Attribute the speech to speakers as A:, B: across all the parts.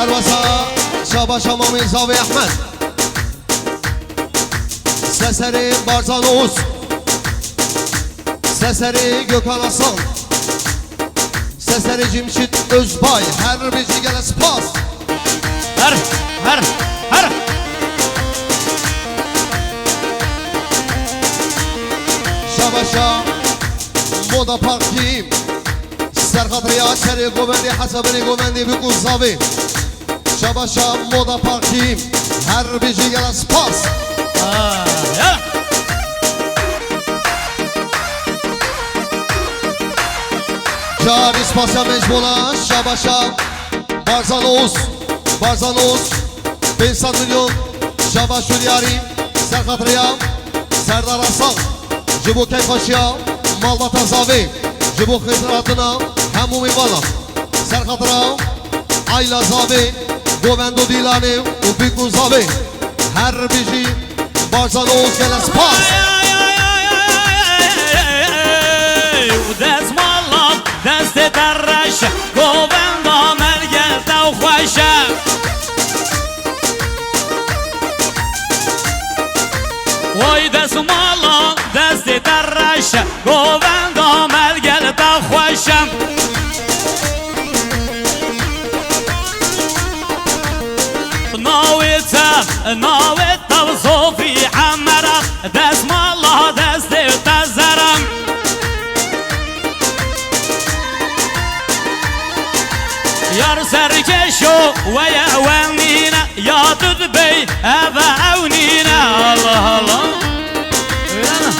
A: الوسا شابا شمامي زاوي احمد سسري بارزانوس سسري Gökhan Hasan Sesleri Cimşit Özbay her bici gele spas
B: Her
A: Şabaşa Moda Parkiyim Serhat Riyaçeri Govendi Hasabini Govendi Bükuzavi Şabaşa Moda Parkiyim her bici gele spas
B: Ya
A: Cari spasya mecbuna Şabaşa Barzanos 500 milyon Şabaş Hülyari Serhat Riya Serdar Hasan Jibu Keyfaşya Malvat Azavi Jibu Khidratına Hemumi Vala Serhat Riya Ayla Zavi Govendo Dilani Ubiku Zavi Her bici Barzanos gelen spas
B: دست درش گوبند آمد گرده و خوشه وای دست مالا دست درش گوبند آمد گرده و خوشه ناویتا و صوفی حمرا دست مالا دست تزرم Yar serkeşo ve yevennine ya tüdbey eve evnine Allah Allah. Öyle mi?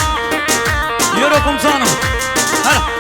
B: Yürü komutanım. Hadi.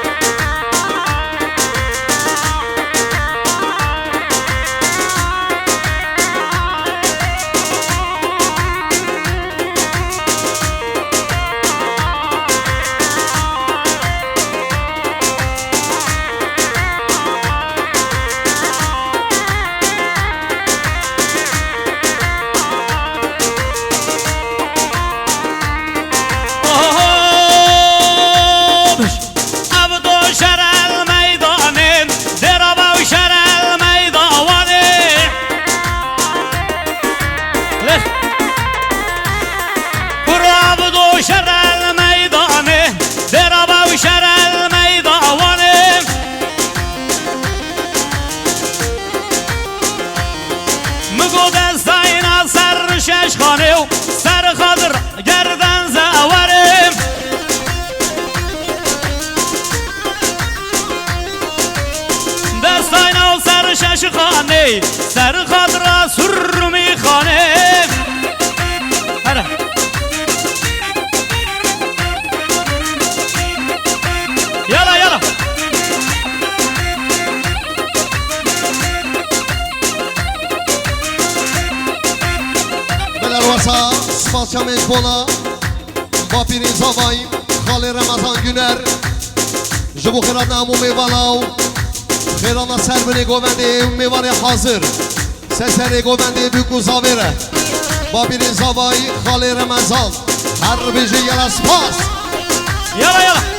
B: ششخانه و سر خاطر گردن زورم دستاینا و سر ششخانه سر خاطر سر میخانه هره یالا یالا
A: Belarwasa Spasya Mecbona Bapini Zavay Khali Ramazan Güner Jibu Khirana Umumi Valav Khirana Serbini Govendi Umivani hazır Seseri Govendi Büku Zavire Bapini Zavay Khali Ramazan Her bici yere spas
B: Yala yala